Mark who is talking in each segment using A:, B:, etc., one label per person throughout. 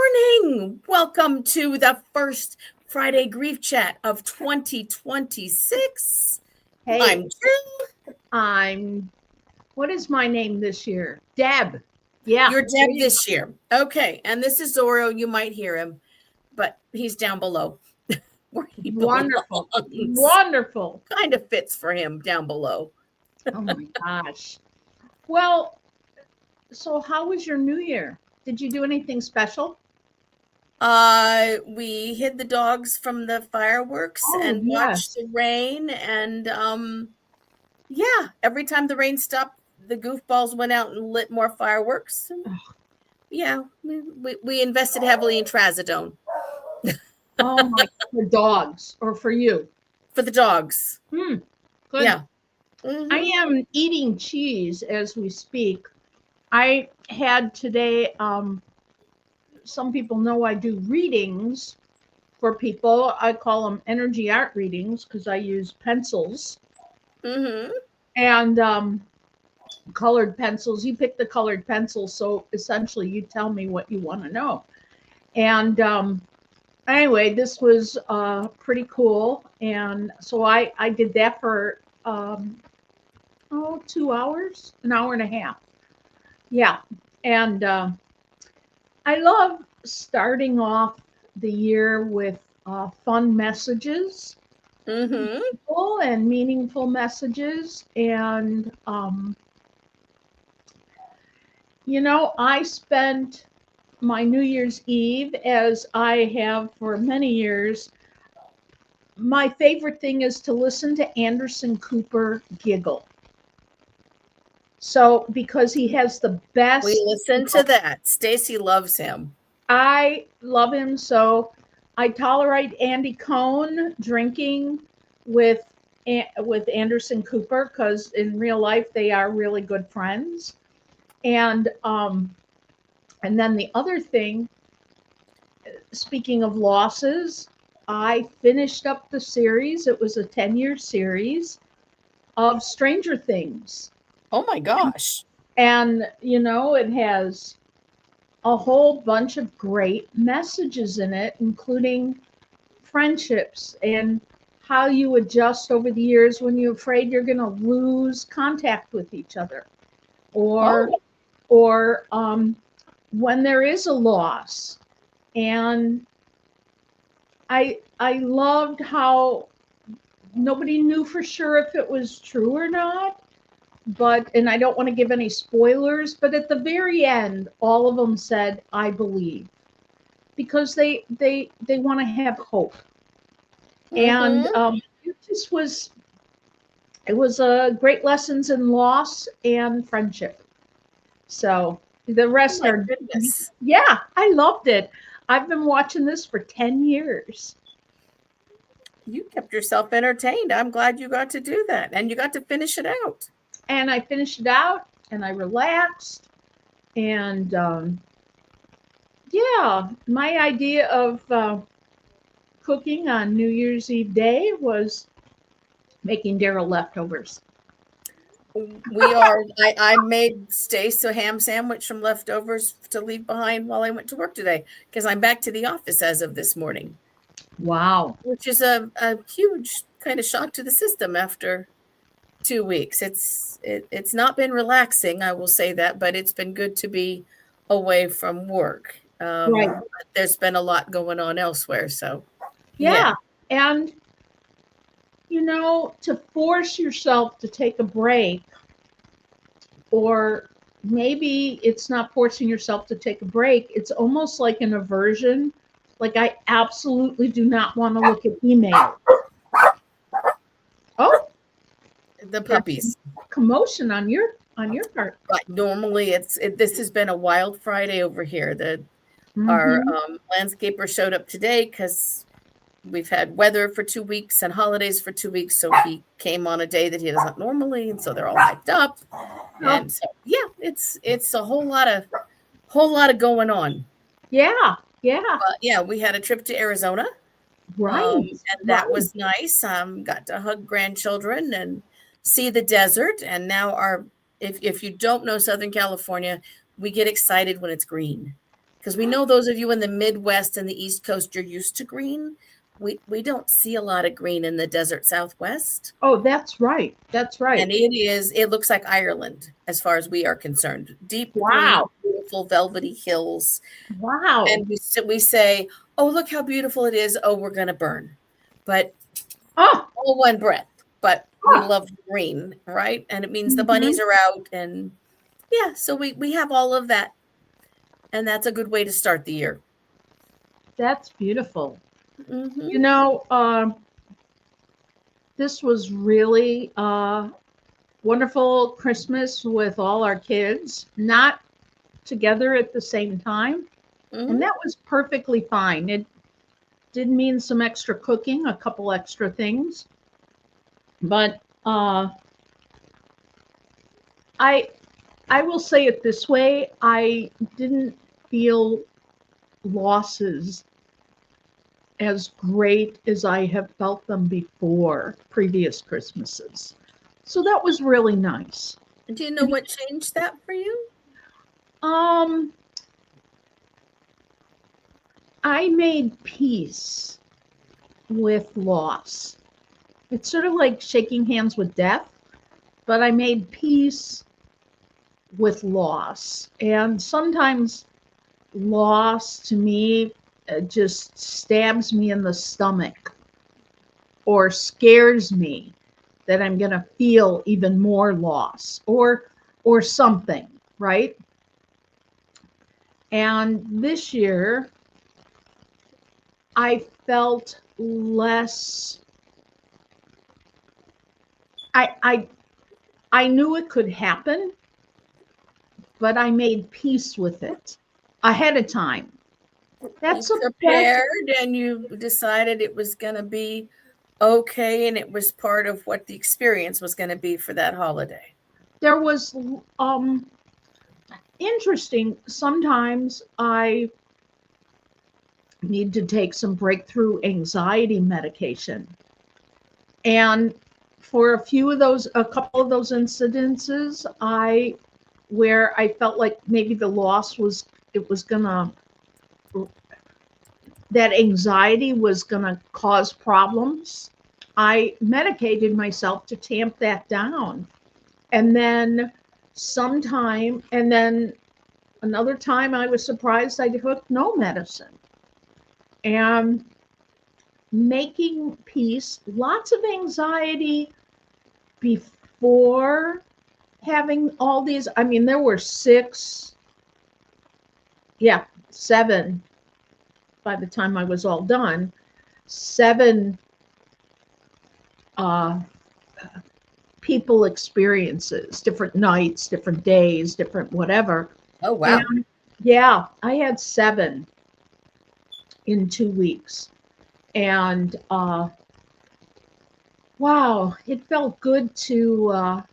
A: morning. Welcome to the first Friday Grief Chat of 2026.
B: Hey,
A: I'm Jill.
B: what is my name this year? Deb. Yeah.
A: You're Deb this year. Okay, and this is Zorro. You might hear him, but he's down below. Where he
B: Wonderful.
A: belongs.
B: Wonderful.
A: Kind of fits for him down below.
B: Oh my gosh. Well, so how was your New Year? Did you do anything special?
A: We hid the dogs from the fireworks and watched the rain, and yeah, every time the rain stopped, the goofballs went out and lit more fireworks. Yeah, we invested heavily in Trazodone.
B: Oh my, for dogs or for you?
A: For the dogs.
B: Good.
A: Yeah.
B: I am eating cheese as we speak. I had today, some people know I do readings for people. I call them energy art readings because I use pencils. And colored pencils. You pick the colored pencils, so essentially you tell me what you want to know. And anyway, this was pretty cool. And so I did that for 2 hours, an hour and a half. Yeah. And I love starting off the year with fun messages, people and meaningful messages. And, I spent my New Year's Eve, as I have for many years. My favorite thing is to listen to Anderson Cooper giggle. So, because he has the best.
A: We listen to that. Stacy loves him.
B: I love him. So I tolerate Andy Cohen drinking with Anderson Cooper because in real life they are really good friends. And then the other thing, speaking of losses, I finished up the series. It was a 10-year series of Stranger Things.
A: Oh my gosh.
B: And, it has a whole bunch of great messages in it, including friendships and how you adjust over the years when you're afraid you're going to lose contact with each other, or when there is a loss. And I loved how nobody knew for sure if it was true or not. And I don't want to give any spoilers, but at the very end, all of them said, "I believe," because they want to have hope. And it was a great lessons in loss and friendship. So the rest are
A: goodness.
B: Yeah, I loved it. I've been watching this for 10 years.
A: You kept yourself entertained. I'm glad you got to do that, and you got to finish it out.
B: And I finished it out, and I relaxed. And my idea of cooking on New Year's Eve day was making Daryl leftovers.
A: I made Stace a ham sandwich from leftovers to leave behind while I went to work today, because I'm back to the office as of this morning.
B: Wow.
A: Which is a huge kind of shock to the system after 2 weeks. It's not been relaxing, I will say that, but it's been good to be away from work.
B: Right.
A: There's been a lot going on elsewhere, so
B: yeah. And to force yourself to take a break, or maybe it's not forcing yourself to take a break, it's almost like an aversion. Like, I absolutely do not want to look at email. Oh,
A: the puppies.
B: Commotion on your part.
A: But normally this has been a wild Friday over here. Our landscaper showed up today because we've had weather for 2 weeks and holidays for 2 weeks. So he came on a day that he doesn't normally, and so they're all hyped up. And so it's a whole lot of going on.
B: Yeah.
A: But we had a trip to Arizona.
B: Right.
A: And that was nice. Got to hug grandchildren and see the desert. And now if you don't know Southern California, we get excited when it's green. because we know those of you in the Midwest and the East Coast, you're used to green. We don't see a lot of green in the desert Southwest.
B: Oh, that's right. That's right.
A: And it looks like Ireland as far as we are concerned. Deep
B: Wow.
A: green, beautiful velvety hills.
B: Wow.
A: And we say, oh, look how beautiful it is. Oh, we're going to burn. But
B: Oh,
A: all one breath. But we
B: Oh.
A: love green, right? And it means the
B: Mhm.
A: bunnies are out. And yeah, so we have all of that. And that's a good way to start the year.
B: that's beautiful.
A: Mhm.
B: You know, this was really a wonderful Christmas with all our kids, not together at the same time.
A: Mhm.
B: And that was perfectly fine. It did mean some extra cooking, a couple extra things. But I will say it this way, I didn't feel losses as great as I have felt them before previous Christmases. So that was really nice.
A: Do you know what changed that for you?
B: Um, I made peace with loss. It's sort of like shaking hands with death, but I made peace with loss. And sometimes loss to me just stabs me in the stomach or scares me that I'm going to feel even more loss or something, right? And this year I felt less I knew it could happen, but I made peace with it ahead of time. That's
A: You
B: a
A: prepared and you decided it was going to be okay, and it was part of what the experience was going to be for that holiday.
B: there was interesting. Sometimes I need to take some breakthrough anxiety medication. And for a couple of those incidences, where I felt like maybe the loss was, it was gonna, that anxiety was gonna cause problems, I medicated myself to tamp that down. And then and then another time I was surprised I took no medicine. And making peace, lots of anxiety before having all these. I mean, there were seven by the time I was all done, seven uh, people experiences, different nights, different days, different whatever.
A: Oh, wow.
B: And yeah, I had seven in 2 weeks. And wow, it felt good to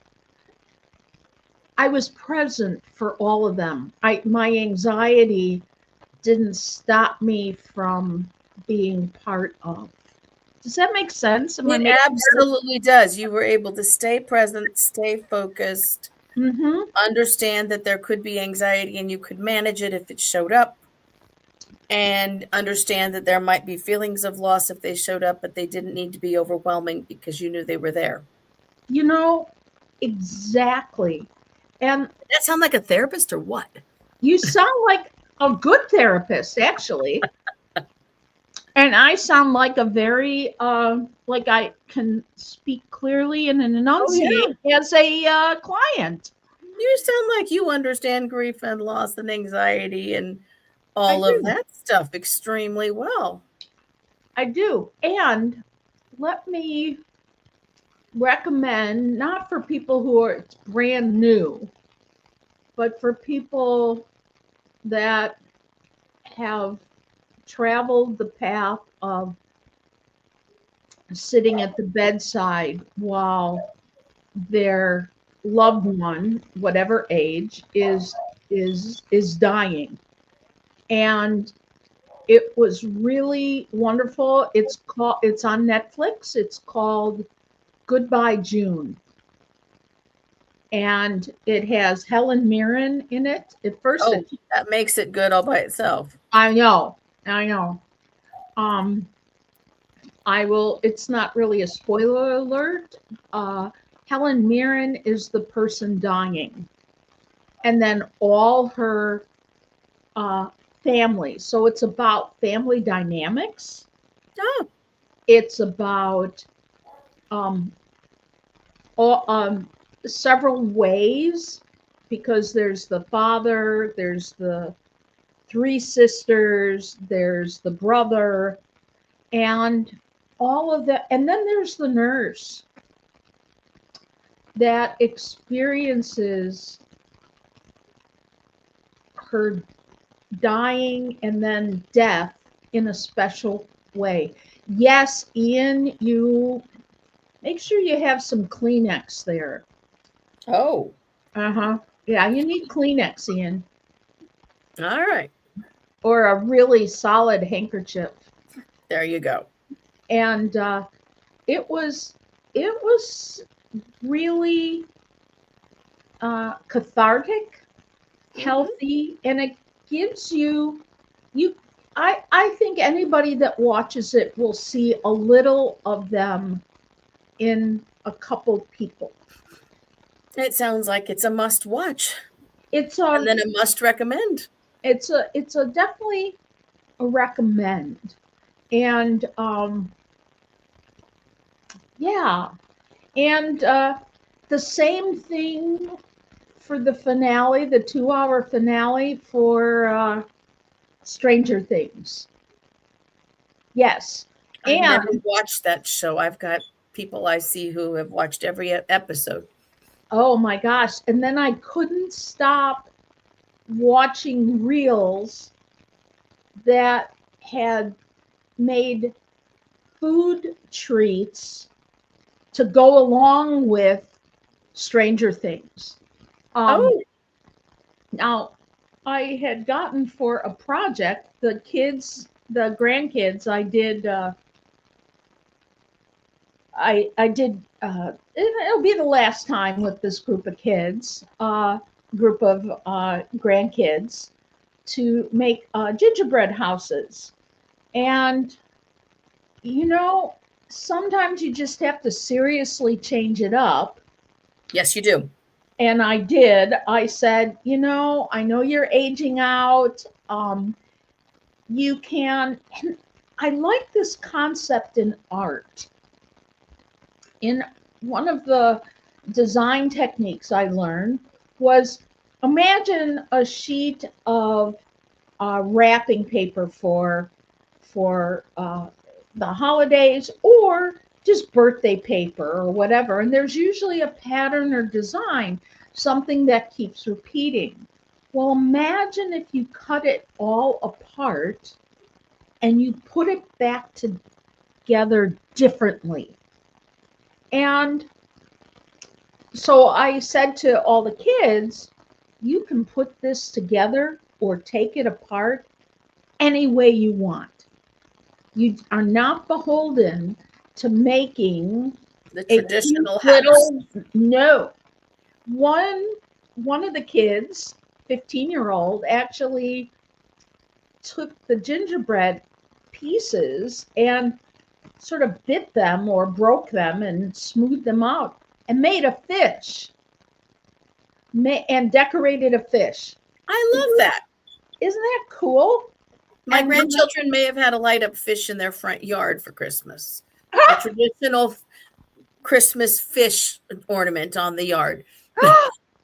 B: I was present for all of them. My anxiety didn't stop me from being part of. Does that make sense? Am I
A: It
B: making
A: absolutely does. You were able to stay present, stay focused,
B: Mm-hmm.
A: understand that there could be anxiety and you could manage it if it showed up, and understand that there might be feelings of loss if they showed up, but they didn't need to be overwhelming because you knew they were there.
B: You know, exactly. And
A: Does that sound like a therapist or what?
B: you sound like a good therapist, actually. And I sound like a very, like I can speak clearly and enunciate as a client.
A: You sound like you understand grief and loss and anxiety and
B: I
A: all of
B: do.
A: that stuff extremely well.
B: I do. And let me recommend, not for people who are brand new, but for people that have traveled the path of sitting at the bedside while their loved one, whatever age, is dying. And it was really wonderful. It's on Netflix. It's called Goodbye June. and it has Helen Mirren in it. At first,
A: Oh, that makes it good all by itself.
B: I know. Um, I will. It's not really a spoiler alert. Helen Mirren is the person dying, and then all her family. So it's about family dynamics.
A: Oh,
B: It's about um, all, several ways, because there's the father, there's the three sisters, there's the brother, and all of that. And then there's the nurse that experiences her dying and then death in a special way. Yes, Ian, you make sure you have some Kleenex there.
A: oh,
B: Uh-huh. Yeah, you need Kleenex, Ian,
A: all right.
B: or a really solid handkerchief.
A: There you go.
B: And it was really cathartic, healthy, and it gives you I think anybody that watches it will see a little of them in a couple people.
A: It sounds like it's a must watch
B: It's
A: and then a must recommend.
B: it's a definitely a recommend. And yeah, and the same thing for the finale, the 2-hour finale for Stranger Things. Yes.
A: I've
B: And
A: never watched that show. I've got people I see who have watched every episode.
B: oh my gosh. And then I couldn't stop watching reels that had made food treats to go along with Stranger Things.
A: Oh,
B: Now, I had gotten for a project, the grandkids, I did it'll be the last time with this group of kids, group of grandkids, to make gingerbread houses. And sometimes you just have to seriously change it up.
A: yes, you do.
B: And I did. I said, I know you're aging out. You can. And I like this concept in art. In one of the design techniques I learned was, imagine a sheet of wrapping paper for the holidays, or just birthday paper or whatever. And there's usually a pattern or design, something that keeps repeating. Well, imagine if you cut it all apart and you put it back together differently. And so I said to all the kids, you can put this together or take it apart any way you want. You are not beholden to making
A: The traditional
B: little
A: house.
B: no. One of the kids, 15-year-old, actually took the gingerbread pieces and sort of bit them or broke them and smoothed them out and made a fish and decorated a fish.
A: I love that.
B: Isn't that cool?
A: My
B: And
A: grandchildren may have had a light up fish in their front yard for Christmas. A traditional Christmas fish ornament on the yard.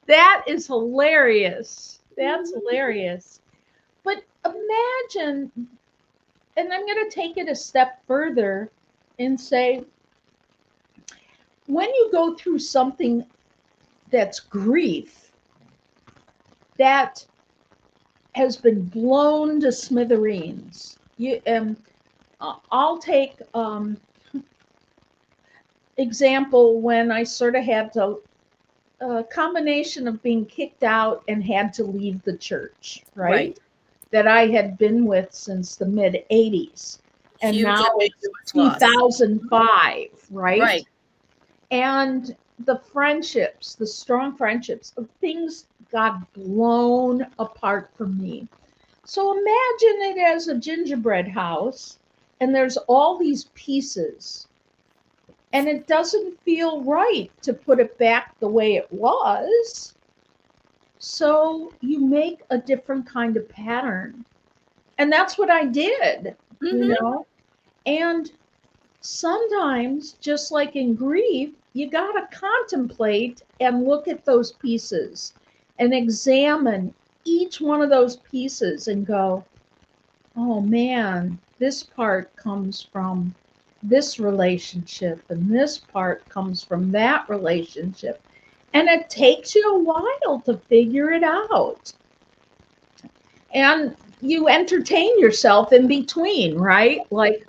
B: That is hilarious. That's hilarious. But imagine, and I'm going to take it a step further and say, when you go through something that's grief, that has been blown to smithereens. I'll take example when I sort of had to a combination of being kicked out and had to leave the church, right? That I had been with since the mid 80s. And
A: Huge
B: now it's
A: loss.
B: 2005, right?
A: Right.
B: And the friendships, the strong friendships, things got blown apart for me. So imagine it as a gingerbread house, and there's all these pieces, and it doesn't feel right to put it back the way it was. So you make a different kind of pattern. And that's what I did, you
A: Mhm.
B: know? And sometimes, just like in grief, you got to contemplate and look at those pieces and examine each one of those pieces and go, oh man, this part comes from this relationship and this part comes from that relationship. And it takes you a while to figure it out. And you entertain yourself in between, right? Like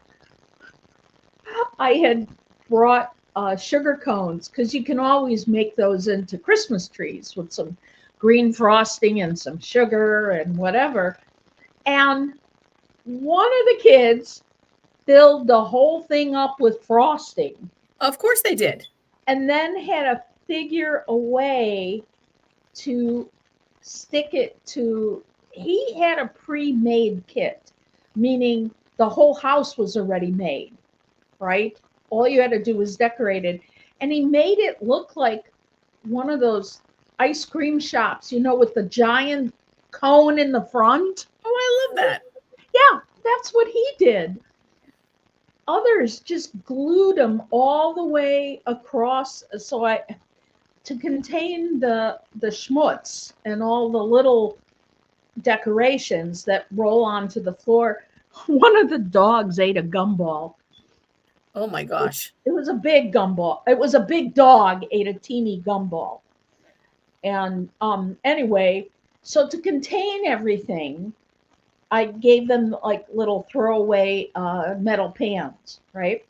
B: I had brought sugar cones because you can always make those into Christmas trees with some green frosting and some sugar and whatever. And one of the kids filled the whole thing up with frosting
A: Of course they did.
B: and then had to figure a way to stick it to. He had a pre-made kit, meaning the whole house was already made, right? All you had to do was decorate it. And he made it look like one of those ice cream shops, with the giant cone in the front.
A: Oh, I love that.
B: Yeah, that's what he did. Others just glued them all the way across. So to contain the schmutz and all the little decorations that roll onto the floor, one of the dogs ate a gumball.
A: Oh my gosh.
B: It was a big gumball. It was a big dog ate a teeny gumball. And anyway, so to contain everything, I gave them like little throwaway metal pans, right?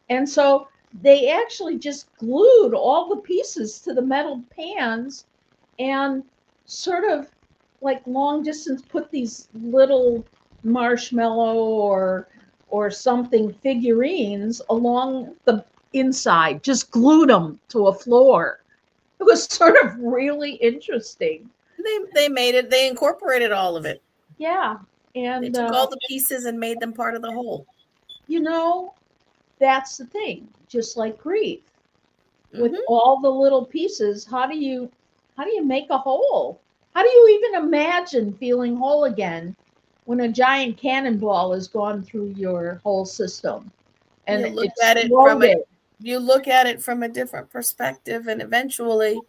B: And so they actually just glued all the pieces to the metal pans and sort of like long distance put these little marshmallow or something figurines along the inside, just glued them to a floor. It was sort of really interesting.
A: They made it. They incorporated all of it.
B: Yeah.
A: They
B: And,
A: took all the pieces and made them part of the whole.
B: you know, that's the thing, just like grief. With
A: Mhm.
B: all the little pieces, how do you make a whole? How do you even imagine feeling whole again when a giant cannonball has gone through your whole system and
A: You look at it from a
B: exploded?
A: you look at it from a different perspective and eventually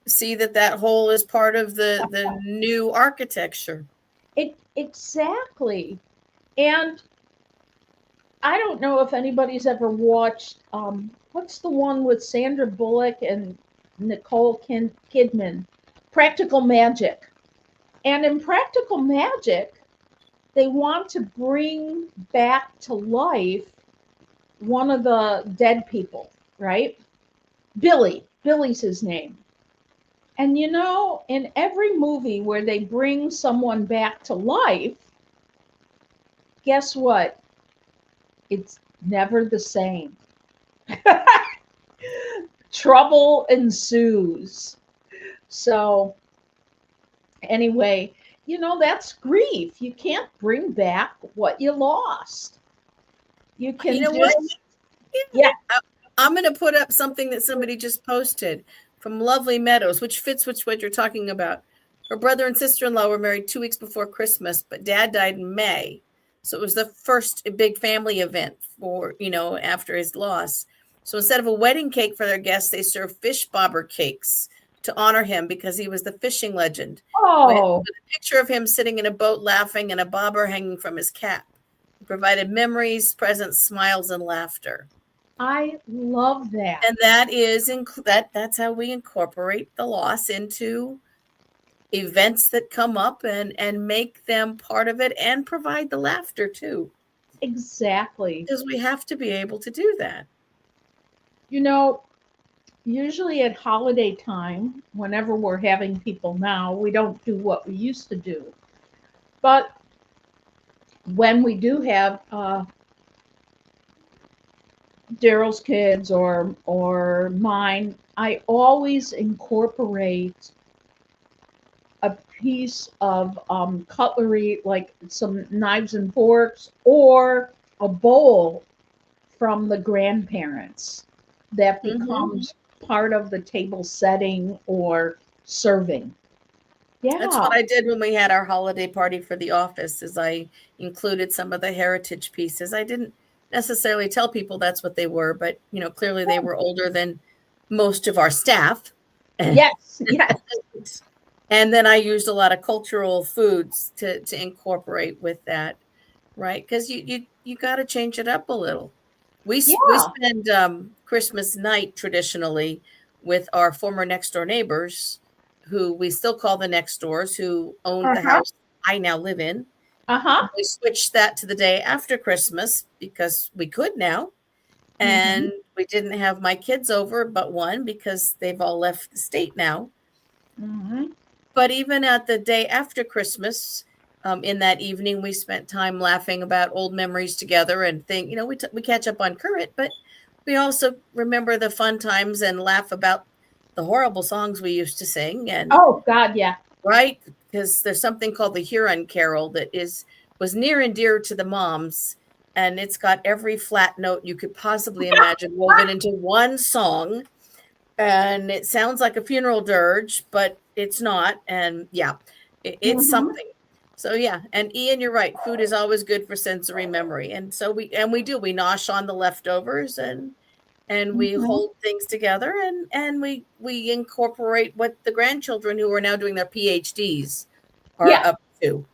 A: see that that whole is part of the new architecture.
B: It exactly. And I don't know if anybody's ever watched what's the one with Sandra Bullock and Nicole Kidman, Practical Magic. And in Practical Magic, they want to bring back to life one of the dead people, right? Billy. Billy's his name. And in every movie where they bring someone back to life, guess what? It's never the same. Trouble ensues. So, anyway, that's grief. You can't bring back what you lost. You
A: You
B: can
A: know what?
B: just, yeah.
A: I'm going to put up something that somebody just posted from Lovely Meadows, which fits with what you're talking about. Her brother and sister-in-law were married 2 weeks before Christmas, but dad died in May. So it was the first big family event for, after his loss. So instead of a wedding cake for their guests, they served fish bobber cakes to honor him because he was the fishing legend. With
B: Oh,
A: a picture of him sitting in a boat laughing and a bobber hanging from his cap. He provided memories, presents, smiles, and laughter.
B: I love that.
A: And that's how we incorporate the loss into events that come up and make them part of it and provide the laughter too,
B: Exactly.
A: because we have to be able to do that.
B: You know, Usually at holiday time, whenever we're having people now, we don't do what we used to do. But when we do have Daryl's kids or mine, I always incorporate a piece of cutlery, like some knives and forks, or a bowl from the grandparents that becomes part of the table setting or serving.
A: That's
B: Yeah.
A: what I did when we had our holiday party for the office, is I included some of the heritage pieces. I didn't necessarily tell people that's what they were, but clearly they were older than most of our staff.
B: Yes. Yes.
A: And then I used a lot of cultural foods to incorporate with that, right? Because you got to change it up a little. We
B: Yeah.
A: spend Christmas night traditionally with our former next door neighbors, who we still call the next doors, who owned the
B: Uh-huh.
A: house I now live in.
B: Uh-huh.
A: We switched that to the day after Christmas because we could now.
B: Mm-hmm.
A: And we didn't have my kids over but one, because they've all left the state now.
B: Mm-hmm.
A: But even at the day after Christmas, in that evening, we spent time laughing about old memories together and we catch up on current, but we also remember the fun times and laugh about the horrible songs we used to sing. And
B: Oh God, yeah.
A: right, because there's something called the Huron Carol that was near and dear to the moms, and it's got every flat note you could possibly imagine woven into one song, and it sounds like a funeral dirge, but it's not. And yeah, it's
B: Mm-hmm.
A: something. So yeah, and Ian, you're right. Food is always good for sensory memory, and so we nosh on the leftovers, and we
B: Mm-hmm.
A: hold things together, and we incorporate what the grandchildren who are now doing their PhDs are
B: Yeah.
A: up to.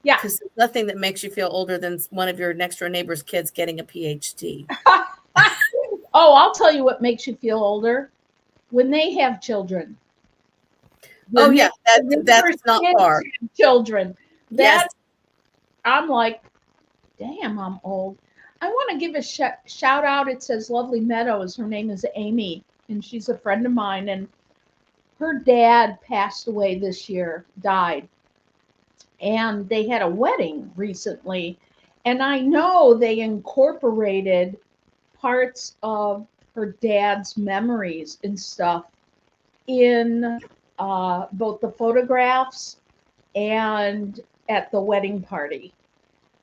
B: Yeah.
A: Because there's nothing that makes you feel older than one of your next door neighbor's kids getting a PhD.
B: Oh, I'll tell you what makes you feel older. When they have children.
A: Oh
B: When
A: yeah,
B: the neighbors'
A: that's not
B: kids
A: far.
B: have children.
A: Yes.
B: That I'm like, damn, I'm old. I want to give a shout out. It says Lovely Meadows. Her name is Amy, and she's a friend of mine. And her dad passed away this year, died. And they had a wedding recently. And I know they incorporated parts of her dad's memories and stuff in both the photographs and at the wedding party.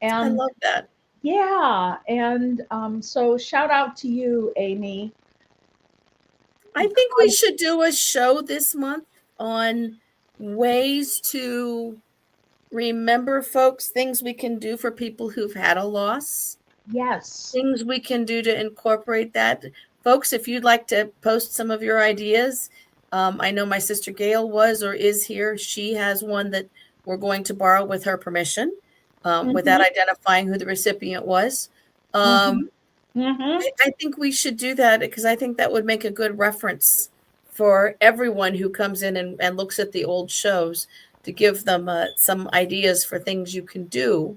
A: I
B: And
A: love that.
B: yeah, and so shout out to you, Amy.
A: I think we should do a show this month on ways to remember folks, things we can do for people who've had a loss,
B: Yes.
A: things we can do to incorporate that. Folks, if you'd like to post some of your ideas, I know my sister Gail was or is here. She has one that we're going to borrow with her permission, without
B: Mm-hmm.
A: identifying who the recipient was.
B: Mm-hmm. Mm-hmm.
A: I think we should do that, because I think that would make a good reference for everyone who comes in and looks at the old shows, to give them some ideas for things you can do.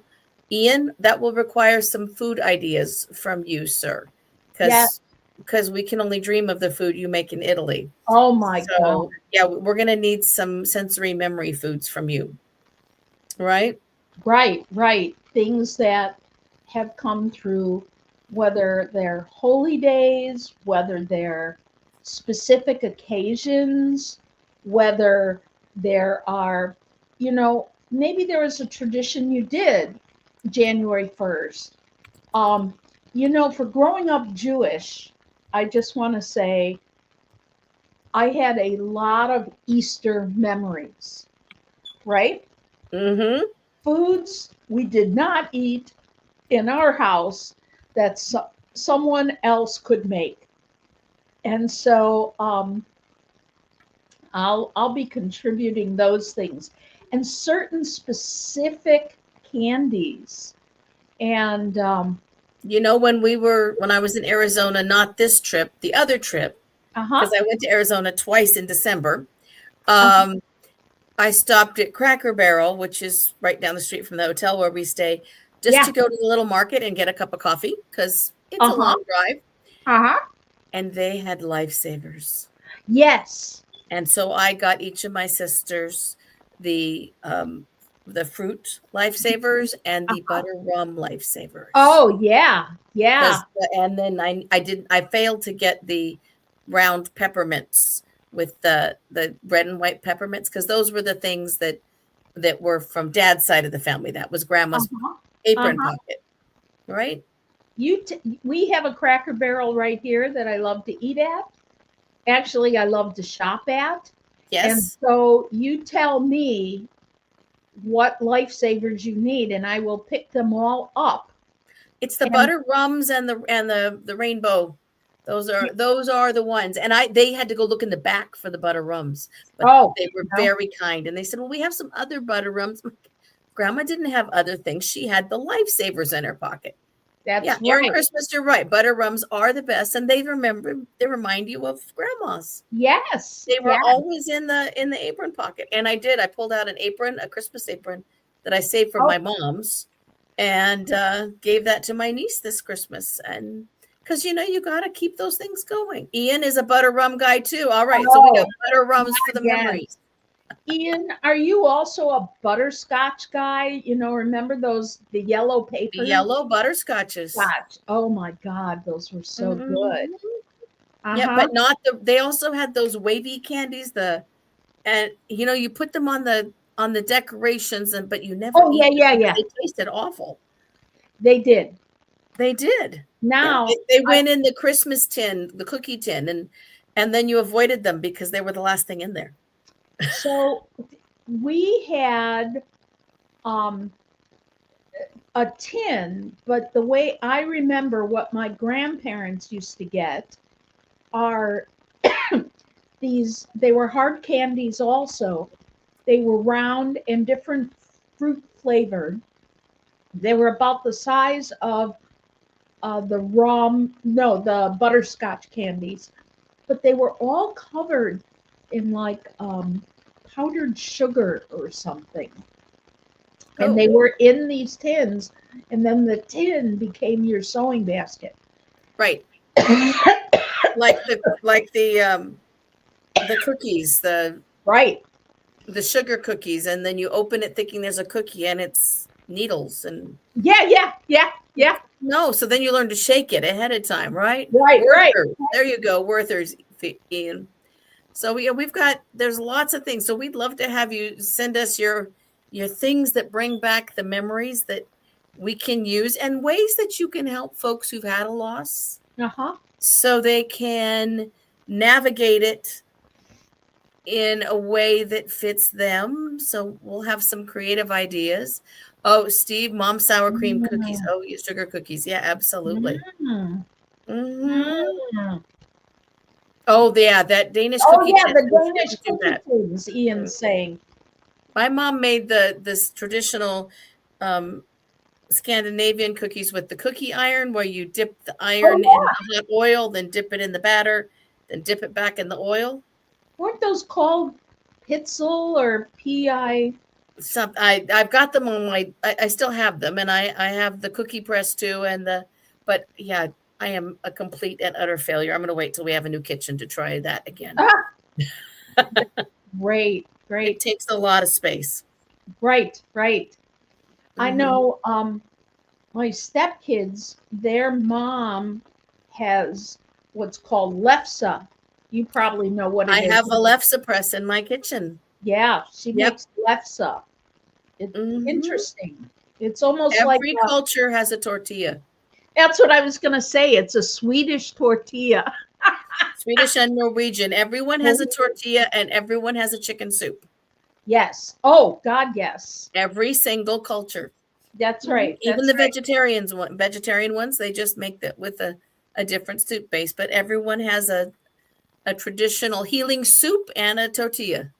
A: Ian, that will require some food ideas from you, sir,
B: Yeah.
A: because we can only dream of the food you make in Italy.
B: Oh my God.
A: So yeah, we're going to need some sensory memory foods from you, right?
B: Right, right. Things that have come through, whether they're holy days, whether they're specific occasions, whether there are, maybe there was a tradition you did January 1st. Um, for growing up Jewish, I just want to say I had a lot of Easter memories, right?
A: Mm-hmm.
B: Foods we did not eat in our house that someone else could make. And so I'll be contributing those things and certain specific candies. And
A: when I was in Arizona, not this trip, the other trip,
B: uh-huh,
A: because I went to Arizona twice in December.
B: uh-huh,
A: I stopped at Cracker Barrel, which is right down the street from the hotel where we stay, just
B: yeah,
A: to go to the little market and get a cup of coffee, because it's a
B: uh-huh,
A: long drive.
B: uh-huh.
A: And they had lifesavers.
B: Yes.
A: And so I got each of my sisters the fruit lifesavers and the butter rum lifesavers.
B: Oh yeah, yeah.
A: And then I failed to get the round peppermints with the red and white peppermints, because those were the things that were from Dad's side of the family. That was Grandma's apron pocket, right?
B: We have a Cracker Barrel right here that I love to eat at. Actually, I love to shop at.
A: Yes.
B: And so you tell me what lifesavers you need, and I will pick them all up.
A: It's the butter rums and the rainbow. Those are the ones. And they had to go look in the back for the butter rums, but they were very kind. And they said, well, we have some other butter rums. Grandma didn't have other things. She had the lifesavers in her pocket.
B: That's right.
A: During Christmas, you're right. Butter rums are the best, and they remind you of grandma's.
B: Yes,
A: they were always in the apron pocket. And I pulled out an apron, a Christmas apron that I saved for my mom's, and gave that to my niece this Christmas. And because you got to keep those things going. Ian is a butter rum guy too. All right, so we got butter rums for the memories.
B: Ian, are you also a butterscotch guy? Remember the yellow paper?
A: The yellow butterscotches.
B: Scotch. Oh my God, those were so good.
A: Yeah, but not they also had those wavy candies, you put them on the decorations, but you never
B: yeah.
A: They tasted awful.
B: They did. Now
A: they went in the Christmas tin, the cookie tin, and then you avoided them because they were the last thing in there.
B: So we had a tin, but the way I remember what my grandparents used to get are they were hard candies also. They were round and different fruit flavored. They were about the size of the butterscotch candies, but they were all covered in powdered sugar or something. And they were in these tins, and then the tin became your sewing basket.
A: Right. like the cookies, the sugar cookies, and then you open it thinking there's a cookie and it's needles and
B: yeah.
A: No, so then you learn to shake it ahead of time, right?
B: Right.
A: There you go, Werther's, Ian. So there's lots of things. So we'd love to have you send us your things that bring back the memories that we can use, and ways that you can help folks who've had a loss, so they can navigate it in a way that fits them. So we'll have some creative ideas. Oh, Steve, mom sour cream cookies. Oh, sugar cookies. Yeah, absolutely. Oh, yeah, that Danish cookie.
B: Oh, yeah, the Danish cookie things, Ian's saying.
A: My mom made this traditional Scandinavian cookies with the cookie iron, where you dip the iron in hot oil, then dip it in the batter, then dip it back in the oil.
B: Weren't those called Pitzel or P.I.?
A: I've got them on I still have them, and I have the cookie press too, but yeah, I am a complete and utter failure. I'm going to wait till we have a new kitchen to try that again.
B: Great.
A: It takes a lot of space.
B: Right. I know my stepkids, their mom has what's called lefse. You probably know what it is.
A: I have a lefse press in my kitchen.
B: Yeah, she makes lefse. It's interesting. It's almost
A: every culture has a tortilla.
B: That's what I was going to say. It's a Swedish tortilla.
A: Swedish and Norwegian. Everyone has a tortilla, and everyone has a chicken soup.
B: Yes. Oh, God, yes.
A: Every single culture.
B: That's right.
A: Even the vegetarian ones, they just make that with a different soup base. But everyone has a traditional healing soup and a tortilla.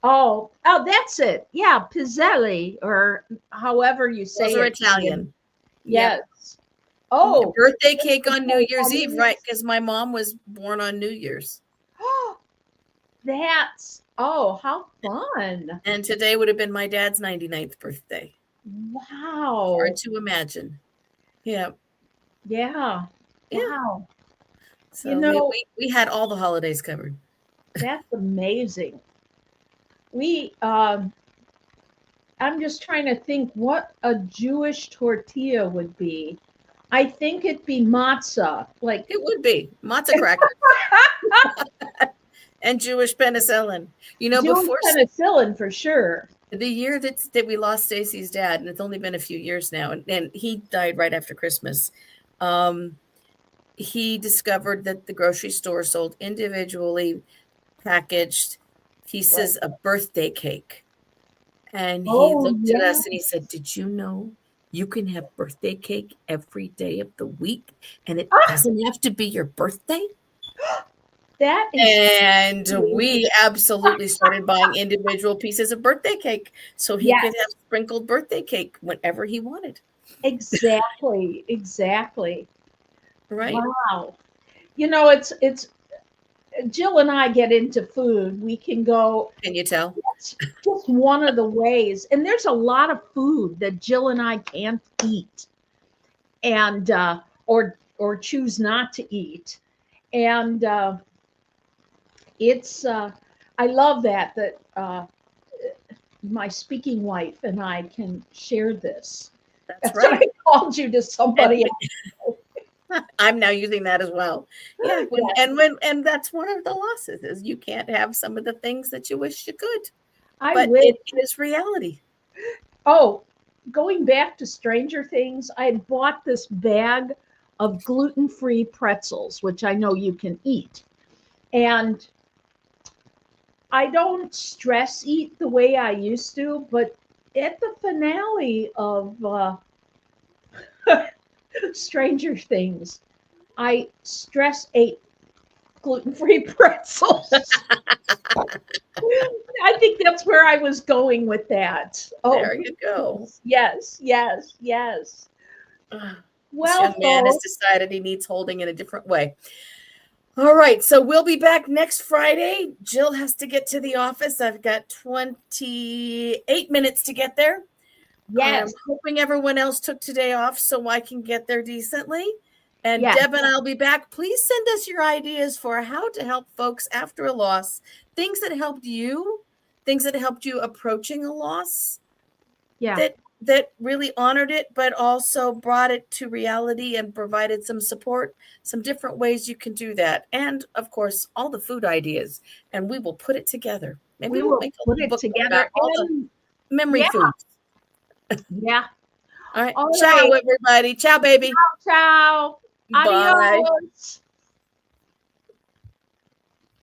B: Oh, that's it. Yeah, piselli, or however you say it.
A: Those are Italian.
B: Yes.
A: Yep.
B: Oh,
A: birthday cake on New Year's Eve, right? Because my mom was born on New Year's.
B: How fun.
A: And today would have been my dad's 99th birthday.
B: Wow.
A: Hard to imagine. Yeah.
B: Wow.
A: So we had all the holidays covered.
B: That's amazing. We I'm just trying to think what a Jewish tortilla would be. I think it'd be matzah. Like
A: It would be matzah crackers and Jewish penicillin. You know,
B: Jewish
A: before
B: penicillin for sure.
A: the year that we lost Stacy's dad, and it's only been a few years now, and he died right after Christmas. He discovered that the grocery store sold individually packaged pieces of birthday cake. And he looked at us and he said, "Did you know you can have birthday cake every day of the week and it doesn't have to be your birthday?"
B: That is
A: And we absolutely started buying individual pieces of birthday cake so he could have sprinkled birthday cake whenever he wanted.
B: exactly.
A: Right.
B: Wow. You know, it's Jill and I get into food. We can go.
A: Can you tell?
B: That's just one of the ways. And there's a lot of food that Jill and I can't eat, and or choose not to eat. And it's I love that my speaking wife and I can share this.
A: That's
B: Why
A: right.
B: I called you to somebody else.
A: I'm now using that as well. Yeah. And that's one of the losses is you can't have some of the things that you wish you could. But it is reality.
B: Oh, going back to Stranger Things, I bought this bag of gluten-free pretzels, which I know you can eat. And I don't stress eat the way I used to, but at the finale of Stranger Things, I stress ate gluten-free pretzels. I think that's where I was going with that. Oh,
A: there you go.
B: Yes.
A: Well, this young man has decided he needs holding in a different way. All right, so we'll be back next Friday. Jill has to get to the office. I've got 28 minutes to get there.
B: Yes.
A: I'm hoping everyone else took today off so I can get there decently. And
B: yes.
A: Deb and I'll be back. Please send us your ideas for how to help folks after a loss, things that helped you, things that helped you approaching a loss.
B: Yeah.
A: That really honored it, but also brought it to reality and provided some support, some different ways you can do that. And of course, all the food ideas, and we will put it together. Maybe we'll make a
B: put it together.
A: All the memory foods.
B: Yeah.
A: All right. Ciao, everybody. Ciao, baby.
B: Ciao.
A: Bye.
B: Adios.